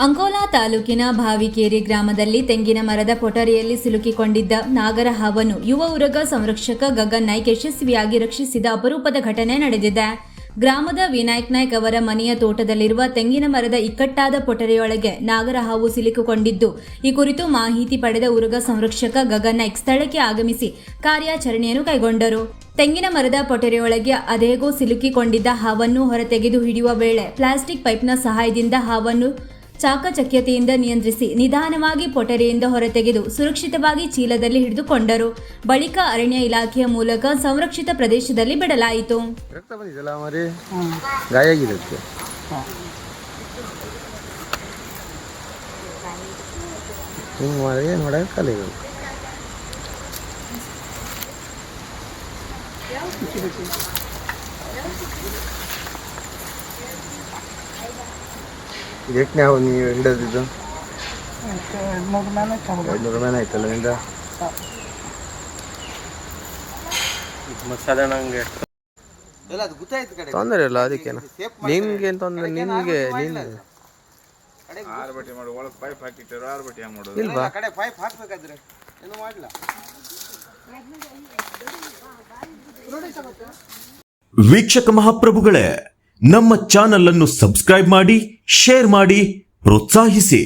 ಅಂಕೋಲಾ ತಾಲೂಕಿನ ಭಾವಿಕೇರಿ ಗ್ರಾಮದಲ್ಲಿ ತೆಂಗಿನ ಮರದ ಪೊಟರಿಯಲ್ಲಿ ಸಿಲುಕಿಕೊಂಡಿದ್ದ ನಾಗರ ಹಾವನ್ನು ಯುವ ಉರಗ ಸಂರಕ್ಷಕ ಗಗನ್ ನಾಯ್ಕ್ ಯಶಸ್ವಿಯಾಗಿ ರಕ್ಷಿಸಿದ ಅಪರೂಪದ ಘಟನೆ ನಡೆದಿದೆ. ಗ್ರಾಮದ ವಿನಾಯಕ್ ನಾಯ್ಕ್ ಅವರ ಮನೆಯ ತೋಟದಲ್ಲಿರುವ ತೆಂಗಿನ ಮರದ ಇಕ್ಕಟ್ಟಾದ ಪೊಟರಿಯೊಳಗೆ ನಾಗರ ಹಾವು ಸಿಲುಕಿಕೊಂಡಿದ್ದು, ಈ ಕುರಿತು ಮಾಹಿತಿ ಪಡೆದ ಉರಗ ಸಂರಕ್ಷಕ ಗಗನ್ ನಾಯ್ಕ್ ಸ್ಥಳಕ್ಕೆ ಆಗಮಿಸಿ ಕಾರ್ಯಾಚರಣೆಯನ್ನು ಕೈಗೊಂಡರು. ತೆಂಗಿನ ಮರದ ಪೊಟರಿಯೊಳಗೆ ಅದೇಗೋ ಸಿಲುಕಿಕೊಂಡಿದ್ದ ಹಾವನ್ನು ಹೊರತೆಗೆದು ಹಿಡಿಯುವ ವೇಳೆ ಪ್ಲಾಸ್ಟಿಕ್ ಪೈಪ್ನ ಸಹಾಯದಿಂದ ಹಾವನ್ನು ಚಾಕಚಕ್ಯತೆಯಿಂದ ನಿಯಂತ್ರಿಸಿ ನಿಧಾನವಾಗಿ ಪೊಟರಿಯಿಂದ ಹೊರತೆಗೆದು ಸುರಕ್ಷಿತವಾಗಿ ಚೀಲದಲ್ಲಿ ಹಿಡಿದುಕೊಂಡರು. ಬಳಿಕ ಅರಣ್ಯ ಇಲಾಖೆಯ ಮೂಲಕ ಸಂರಕ್ಷಿತ ಪ್ರದೇಶದಲ್ಲಿ ಬಿಡಲಾಯಿತು. ಇದಕ್ಕೆ ನಾವು ನೀವು ಹಿಡಿದಿದ್ದು 200 ಮೇಲೆ ಆಯ್ತಲ್ಲ ನಿಂದ ತೊಂದರೆ ಇಲ್ಲ. ಅದಕ್ಕೇನು ನಿಮ್ಗೆ ತೊಂದರೆ, ನಿಮ್ಗೆ ಇಲ್ವಾ? ವೀಕ್ಷಕ ಮಹಾಪ್ರಭುಗಳೇ, ನಮ್ಮ ಚಾನಲ್ ಅನ್ನು ಸಬ್ಸ್ಕ್ರೈಬ್ ಮಾಡಿ, ಶೇರ್ ಮಾಡಿ, ಪ್ರೋತ್ಸಾಹಿಸಿ.